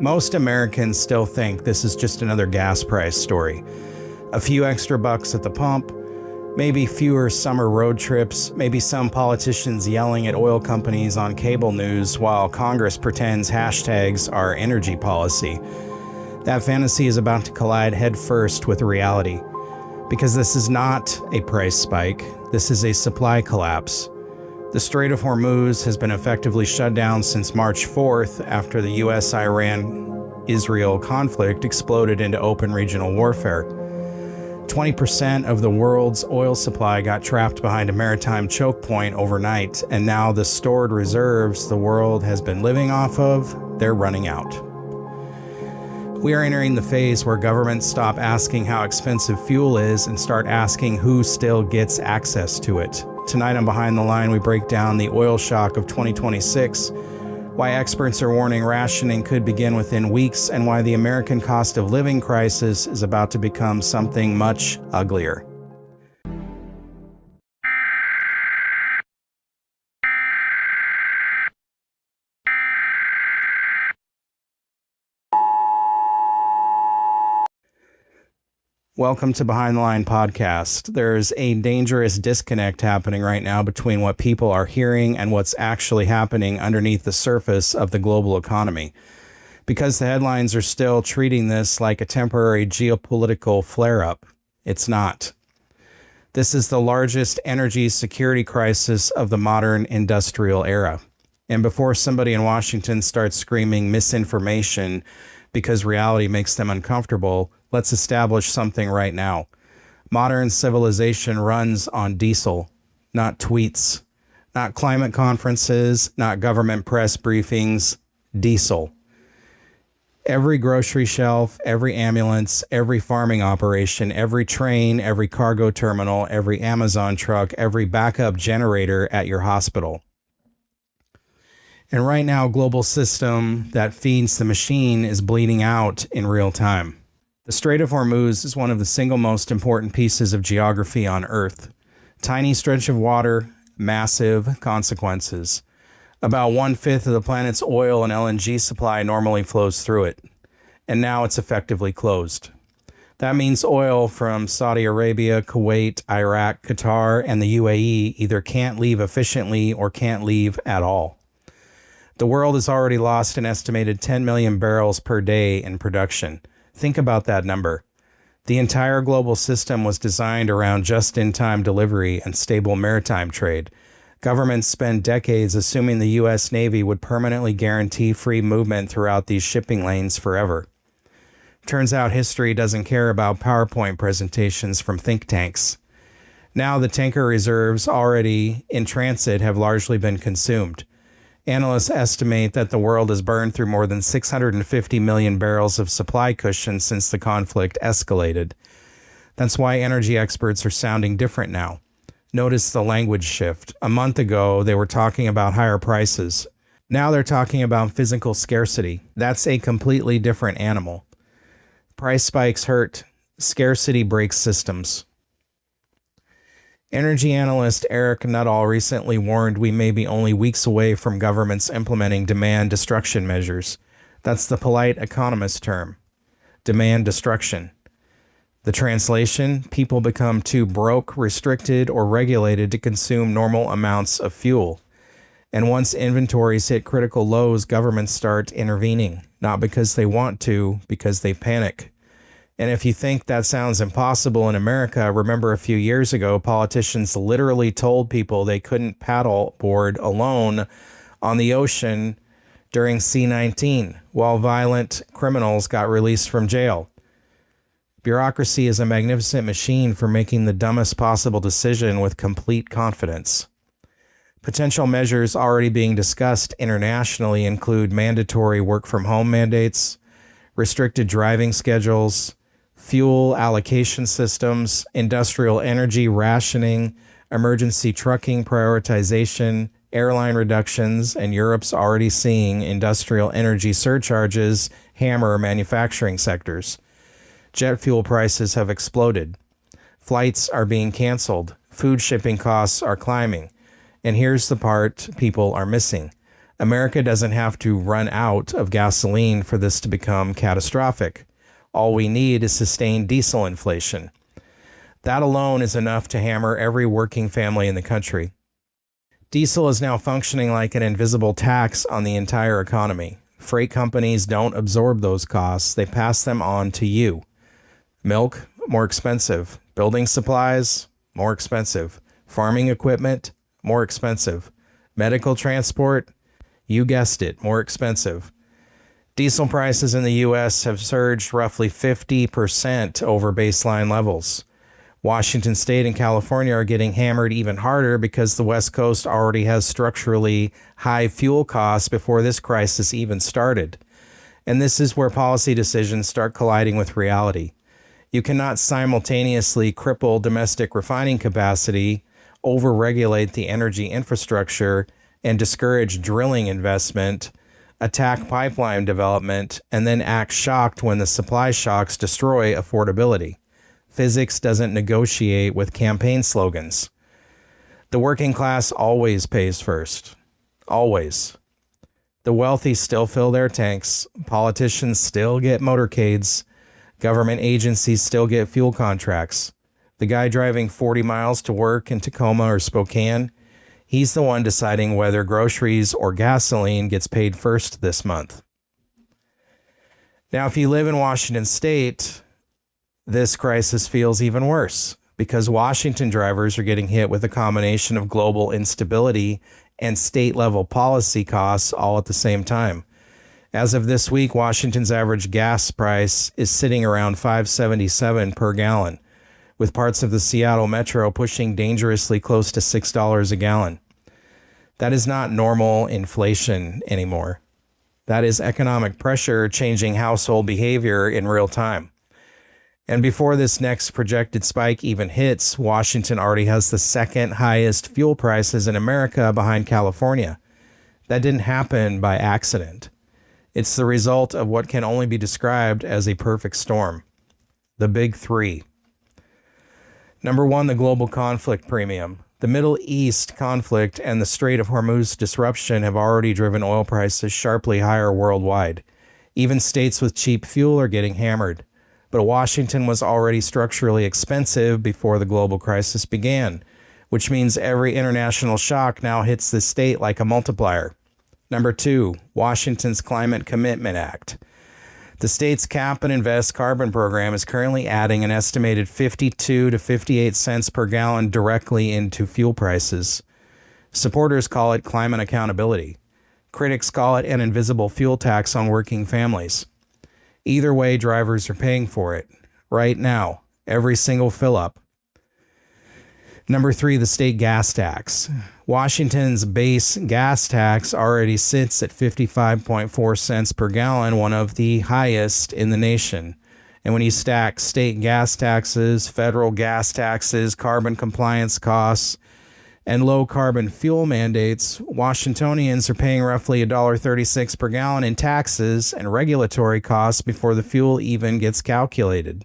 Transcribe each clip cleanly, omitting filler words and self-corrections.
Most Americans still think this is just another gas price story. A few extra bucks at the pump, maybe fewer summer road trips, maybe some politicians yelling at oil companies on cable news while Congress pretends hashtags are energy policy. That fantasy is about to collide headfirst with reality. Because this is not a price spike, this is a supply collapse. The Strait of Hormuz has been effectively shut down since March 4th after the US-Iran-Israel conflict exploded into open regional warfare. 20% of the world's oil supply got trapped behind a maritime choke point overnight, and now the stored reserves the world has been living off of, they're running out. We are entering the phase where governments stop asking how expensive fuel is and start asking who still gets access to it. Tonight on Behind the Line, we break down the oil shock of 2026, why experts are warning rationing could begin within weeks, and why the American cost of living crisis is about to become something much uglier. Welcome to Behind the Line podcast. There's a dangerous disconnect happening right now between what people are hearing and what's actually happening underneath the surface of the global economy. Because the headlines are still treating this like a temporary geopolitical flare-up, it's not. This is the largest energy security crisis of the modern industrial era. And before somebody in Washington starts screaming misinformation because reality makes them uncomfortable, let's establish something right now. Modern civilization runs on diesel, not tweets, not climate conferences, not government press briefings, diesel. Every grocery shelf, every ambulance, every farming operation, every train, every cargo terminal, every Amazon truck, every backup generator at your hospital. And right now, global system that feeds the machine is bleeding out in real time. The Strait of Hormuz is one of the single most important pieces of geography on Earth. Tiny stretch of water, massive consequences. About 1/5 of the planet's oil and LNG supply normally flows through it, and now it's effectively closed. That means oil from Saudi Arabia, Kuwait, Iraq, Qatar, and the UAE either can't leave efficiently or can't leave at all. The world has already lost an estimated 10 million barrels per day in production. Think about that number. The entire global system was designed around just-in-time delivery and stable maritime trade. Governments spend decades assuming the U.S. Navy would permanently guarantee free movement throughout these shipping lanes forever. Turns out history doesn't care about PowerPoint presentations from think tanks. Now the tanker reserves already in transit have largely been consumed. Analysts estimate that the world has burned through more than 650 million barrels of supply cushion since the conflict escalated. That's why energy experts are sounding different now. Notice the language shift. A month ago, they were talking about higher prices. Now they're talking about physical scarcity. That's a completely different animal. Price spikes hurt. Scarcity breaks systems. Energy analyst Eric Nuttall recently warned we may be only weeks away from governments implementing demand destruction measures. That's the polite economist term. Demand destruction. The translation, people become too broke, restricted, or regulated to consume normal amounts of fuel. And once inventories hit critical lows, governments start intervening, not because they want to, because they panic. And if you think that sounds impossible in America, remember a few years ago, politicians literally told people they couldn't paddle board alone on the ocean during C-19, while violent criminals got released from jail. Bureaucracy is a magnificent machine for making the dumbest possible decision with complete confidence. Potential measures already being discussed internationally include mandatory work-from-home mandates, restricted driving schedules, fuel allocation systems, industrial energy rationing, emergency trucking prioritization, airline reductions, and Europe's already seeing industrial energy surcharges hammer manufacturing sectors. Jet fuel prices have exploded. Flights are being canceled. Food shipping costs are climbing. And here's the part people are missing. America doesn't have to run out of gasoline for this to become catastrophic. All we need is sustained diesel inflation. That alone is enough to hammer every working family in the country. Diesel is now functioning like an invisible tax on the entire economy. Freight companies don't absorb those costs, they pass them on to you. Milk, more expensive. Building supplies, more expensive. Farming equipment, more expensive. Medical transport, you guessed it, more expensive. Diesel prices in the U.S. have surged roughly 50% over baseline levels. Washington State and California are getting hammered even harder because the West Coast already has structurally high fuel costs before this crisis even started. And this is where policy decisions start colliding with reality. You cannot simultaneously cripple domestic refining capacity, overregulate the energy infrastructure, and discourage drilling investment, attack pipeline development, and then act shocked when the supply shocks destroy affordability. Physics doesn't negotiate with campaign slogans. The working class always pays first. Always. The wealthy still fill their tanks. Politicians still get motorcades. Government agencies still get fuel contracts. The guy driving 40 miles to work in Tacoma or Spokane, he's the one deciding whether groceries or gasoline gets paid first this month. Now, if you live in Washington State, this crisis feels even worse because Washington drivers are getting hit with a combination of global instability and state-level policy costs all at the same time. As of this week, Washington's average gas price is sitting around $5.77 per gallon, with parts of the Seattle metro pushing dangerously close to $6 a gallon. That is not normal inflation anymore. That is economic pressure changing household behavior in real time. And before this next projected spike even hits, Washington already has the second highest fuel prices in America behind California. That didn't happen by accident. It's the result of what can only be described as a perfect storm. The big three. Number one, the global conflict premium. The Middle East conflict and the Strait of Hormuz disruption have already driven oil prices sharply higher worldwide. Even states with cheap fuel are getting hammered. But Washington was already structurally expensive before the global crisis began, which means every international shock now hits the state like a multiplier. Number two, Washington's Climate Commitment Act. The state's Cap and Invest carbon program is currently adding an estimated 52 to 58 cents per gallon directly into fuel prices. Supporters call it climate accountability. Critics call it an invisible fuel tax on working families. Either way, drivers are paying for it. Right now, every single fill-up. Number three, the state gas tax. Washington's base gas tax already sits at 55.4 cents per gallon, one of the highest in the nation. And when you stack state gas taxes, federal gas taxes, carbon compliance costs, and low carbon fuel mandates, Washingtonians are paying roughly $1.36 per gallon in taxes and regulatory costs before the fuel even gets calculated.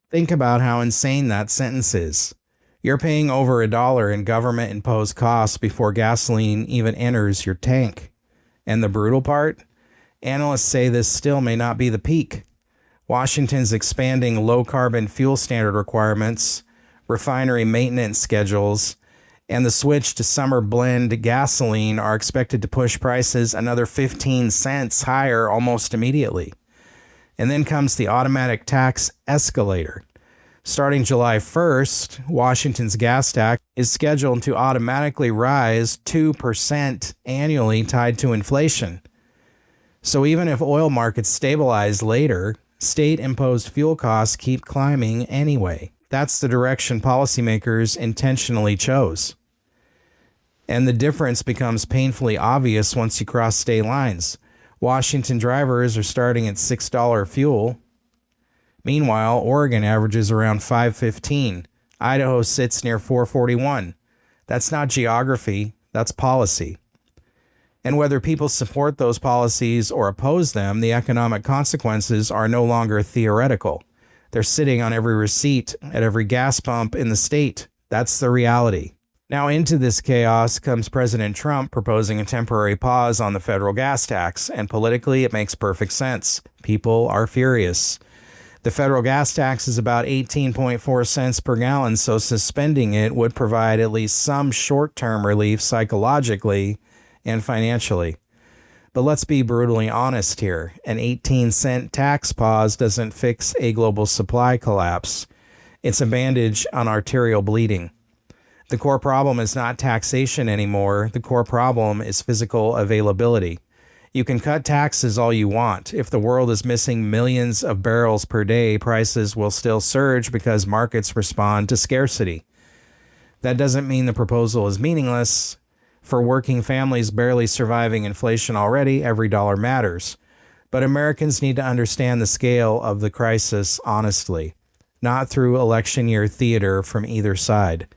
Think about how insane that sentence is. You're paying over $1 in government-imposed costs before gasoline even enters your tank. And the brutal part? Analysts say this still may not be the peak. Washington's expanding low-carbon fuel standard requirements, refinery maintenance schedules, and the switch to summer blend gasoline are expected to push prices another 15 cents higher almost immediately. And then comes the automatic tax escalator. Starting July 1st, Washington's gas tax is scheduled to automatically rise 2% annually tied to inflation. So even if oil markets stabilize later, state-imposed fuel costs keep climbing anyway. That's the direction policymakers intentionally chose. And the difference becomes painfully obvious once you cross state lines. Washington drivers are starting at $6 fuel. Meanwhile, Oregon averages around $5.15. Idaho sits near $4.41. That's not geography, that's policy. And whether people support those policies or oppose them, the economic consequences are no longer theoretical. They're sitting on every receipt at every gas pump in the state. That's the reality. Now, into this chaos comes President Trump proposing a temporary pause on the federal gas tax, and politically it makes perfect sense. People are furious. The federal gas tax is about 18.4 cents per gallon, so suspending it would provide at least some short-term relief psychologically and financially. But let's be brutally honest here. An 18-cent tax pause doesn't fix a global supply collapse. It's a bandage on arterial bleeding. The core problem is not taxation anymore. The core problem is physical availability. You can cut taxes all you want. If the world is missing millions of barrels per day, prices will still surge because markets respond to scarcity. That doesn't mean the proposal is meaningless. For working families barely surviving inflation already, every dollar matters. But Americans need to understand the scale of the crisis honestly, not through election year theater from either side.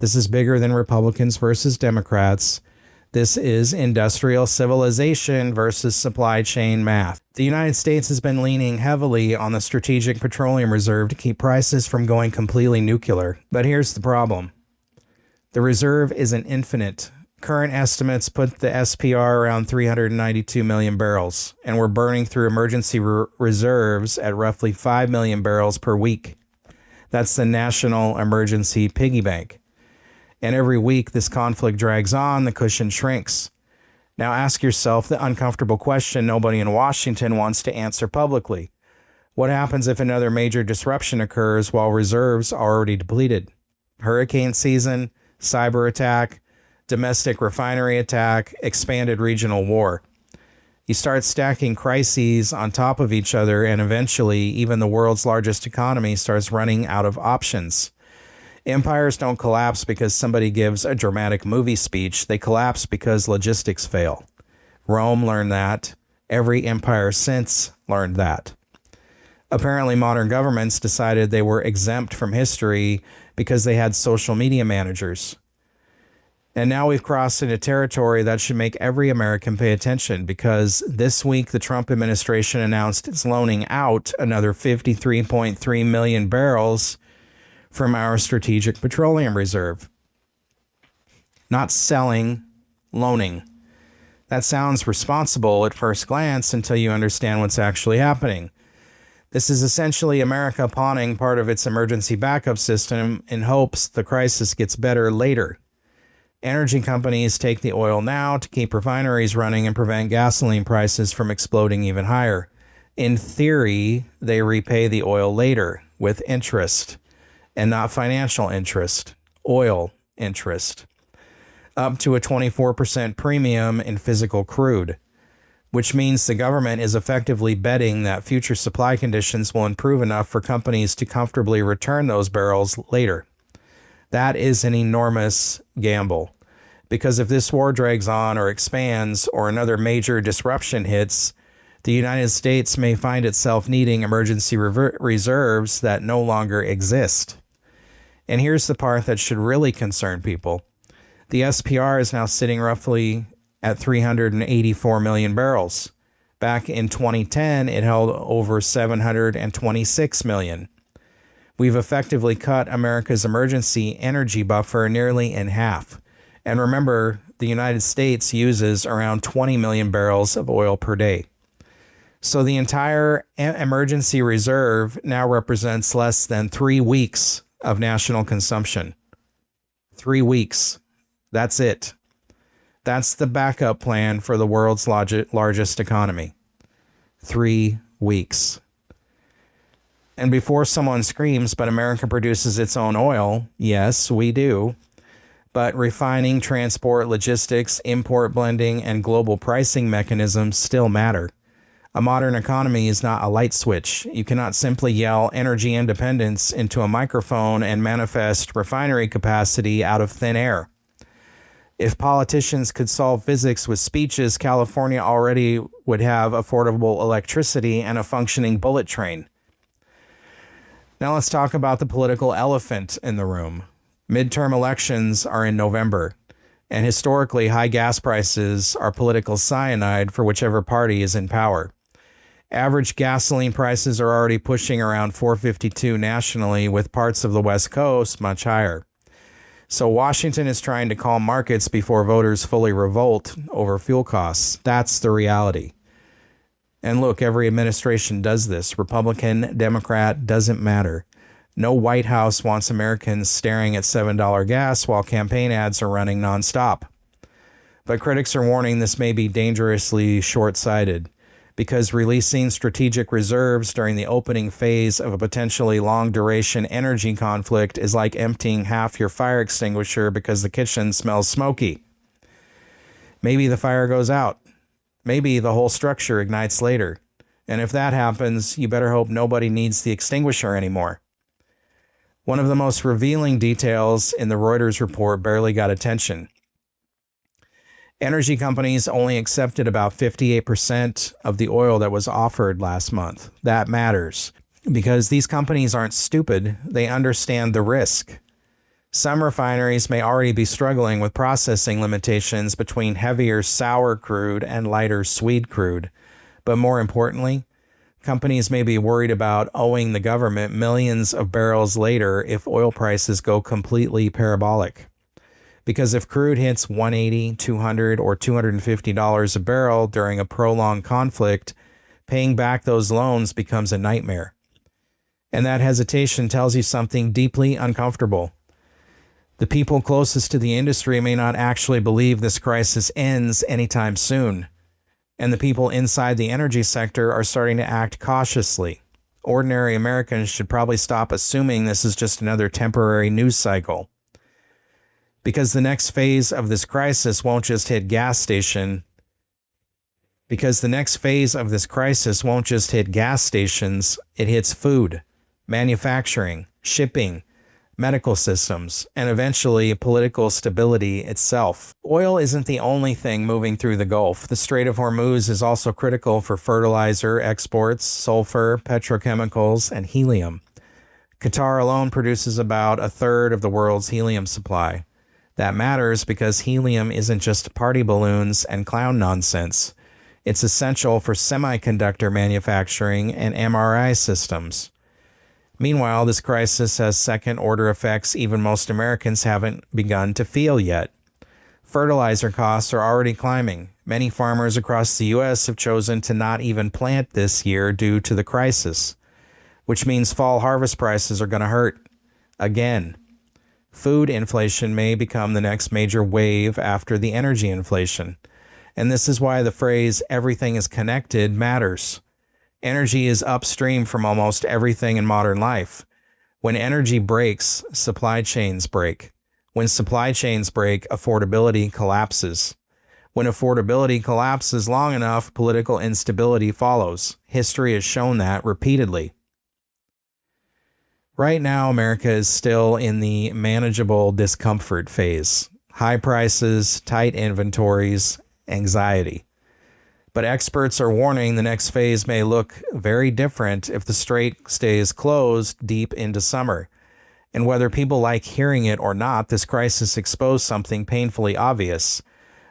This is bigger than Republicans versus Democrats. This is industrial civilization versus supply chain math. The United States has been leaning heavily on the Strategic Petroleum Reserve to keep prices from going completely nuclear. But here's the problem. The reserve isn't infinite. Current estimates put the SPR around 392 million barrels, and we're burning through emergency reserves at roughly 5 million barrels per week. That's the National Emergency Piggy Bank. And every week this conflict drags on, the cushion shrinks. Now ask yourself the uncomfortable question nobody in Washington wants to answer publicly. What happens if another major disruption occurs while reserves are already depleted? Hurricane season, cyber attack, domestic refinery attack, expanded regional war. You start stacking crises on top of each other, and eventually even the world's largest economy starts running out of options. Empires don't collapse because somebody gives a dramatic movie speech. They collapse because logistics fail. Rome learned that. Every empire since learned that. Apparently, modern governments decided they were exempt from history because they had social media managers. And now we've crossed into territory that should make every American pay attention, because this week the Trump administration announced it's loaning out another 53.3 million barrels from our Strategic Petroleum Reserve. Not selling, loaning. That sounds responsible at first glance until you understand what's actually happening. This is essentially America pawning part of its emergency backup system in hopes the crisis gets better later. Energy companies take the oil now to keep refineries running and prevent gasoline prices from exploding even higher. In theory, they repay the oil later with interest. And not financial interest, oil interest, up to a 24% premium in physical crude, which means the government is effectively betting that future supply conditions will improve enough for companies to comfortably return those barrels later. That is an enormous gamble, because if this war drags on or expands or another major disruption hits, the United States may find itself needing emergency reserves that no longer exist. And here's the part that should really concern people. The SPR is now sitting roughly at 384 million barrels. Back in 2010, it held over 726 million. We've effectively cut America's emergency energy buffer nearly in half. And remember, the United States uses around 20 million barrels of oil per day. So the entire emergency reserve now represents less than 3 weeks of national consumption. 3 weeks. That's it. That's the backup plan for the world's largest economy. 3 weeks. And before someone screams, but America produces its own oil, yes, we do. But refining, transport, logistics, import blending, and global pricing mechanisms still matter. A modern economy is not a light switch. You cannot simply yell energy independence into a microphone and manifest refinery capacity out of thin air. If politicians could solve physics with speeches, California already would have affordable electricity and a functioning bullet train. Now let's talk about the political elephant in the room. Midterm elections are in November, and historically high gas prices are political cyanide for whichever party is in power. Average gasoline prices are already pushing around $4.52 nationally, with parts of the West Coast much higher. So Washington is trying to calm markets before voters fully revolt over fuel costs. That's the reality. And look, every administration does this. Republican, Democrat, doesn't matter. No White House wants Americans staring at $7 gas while campaign ads are running nonstop. But critics are warning this may be dangerously short-sighted, because releasing strategic reserves during the opening phase of a potentially long-duration energy conflict is like emptying half your fire extinguisher because the kitchen smells smoky. Maybe the fire goes out. Maybe the whole structure ignites later. And if that happens, you better hope nobody needs the extinguisher anymore. One of the most revealing details in the Reuters report barely got attention. Energy companies only accepted about 58% of the oil that was offered last month. That matters, because these companies aren't stupid. They understand the risk. Some refineries may already be struggling with processing limitations between heavier sour crude and lighter sweet crude. But more importantly, companies may be worried about owing the government millions of barrels later if oil prices go completely parabolic. Because if crude hits $180, $200, or $250 a barrel during a prolonged conflict, paying back those loans becomes a nightmare. And that hesitation tells you something deeply uncomfortable. The people closest to the industry may not actually believe this crisis ends anytime soon. And the people inside the energy sector are starting to act cautiously. Ordinary Americans should probably stop assuming this is just another temporary news cycle. Because the next phase of this crisis won't just hit gas stations, it hits food, manufacturing, shipping, medical systems, and eventually political stability itself. Oil isn't the only thing moving through the Gulf. The Strait of Hormuz is also critical for fertilizer exports, sulfur, petrochemicals, and helium. Qatar alone produces about a third of the world's helium supply. That matters because helium isn't just party balloons and clown nonsense. It's essential for semiconductor manufacturing and MRI systems. Meanwhile, this crisis has second-order effects even most Americans haven't begun to feel yet. Fertilizer costs are already climbing. Many farmers across the U.S. have chosen to not even plant this year due to the crisis, which means fall harvest prices are going to hurt again. Food inflation may become the next major wave after the energy inflation. And this is why the phrase "everything is connected" matters. Energy is upstream from almost everything in modern life. When energy breaks, supply chains break. When supply chains break, affordability collapses. When affordability collapses long enough, political instability follows. History has shown that repeatedly. Right now, America is still in the manageable discomfort phase. High prices, tight inventories, anxiety. But experts are warning the next phase may look very different if the strait stays closed deep into summer. And whether people like hearing it or not, this crisis exposed something painfully obvious.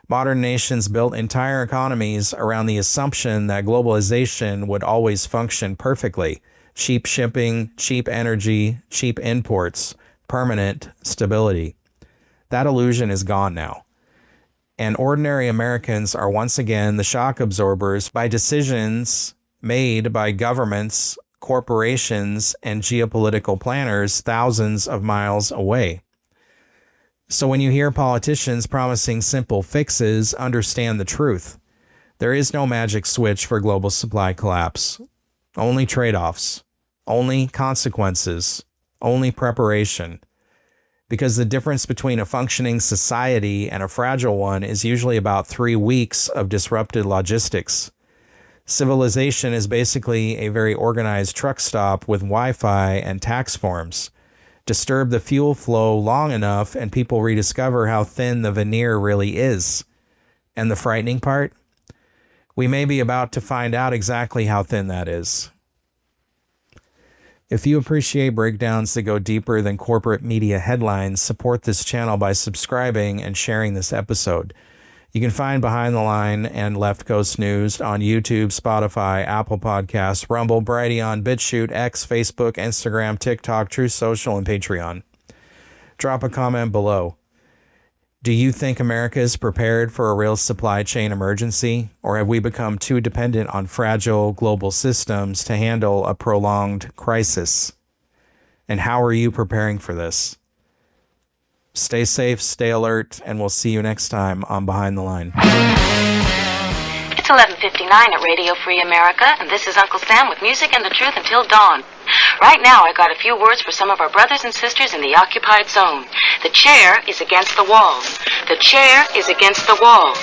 Modern nations built entire economies around the assumption that globalization would always function perfectly. Cheap shipping, cheap energy, cheap imports, permanent stability. That illusion is gone now. And ordinary Americans are once again the shock absorbers by decisions made by governments, corporations, and geopolitical planners thousands of miles away. So when you hear politicians promising simple fixes, understand the truth. There is no magic switch for global supply collapse. Only trade-offs, only consequences, only preparation. Because the difference between a functioning society and a fragile one is usually about 3 weeks of disrupted logistics. Civilization is basically a very organized truck stop with Wi-Fi and tax forms. Disturb the fuel flow long enough and people rediscover how thin the veneer really is. And the frightening part? We may be about to find out exactly how thin that is. If you appreciate breakdowns that go deeper than corporate media headlines, support this channel by subscribing and sharing this episode. You can find Behind the Line and Left Coast News on YouTube, Spotify, Apple Podcasts, Rumble, Brighteon, BitChute, X, Facebook, Instagram, TikTok, Truth Social, and Patreon. Drop a comment below. Do you think America is prepared for a real supply chain emergency, or have we become too dependent on fragile global systems to handle a prolonged crisis? And how are you preparing for this? Stay safe, stay alert, and we'll see you next time on Behind the Line. It's 11:59 at Radio Free America, and this is Uncle Sam with music and the truth until dawn. Right now, I got a few words for some of our brothers and sisters in the occupied zone. The chair is against the wall. The chair is against the wall.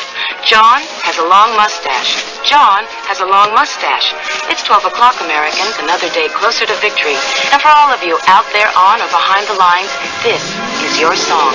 John has a long mustache. John has a long mustache. It's 12 o'clock, Americans, another day closer to victory. And for all of you out there on or behind the lines, this is your song.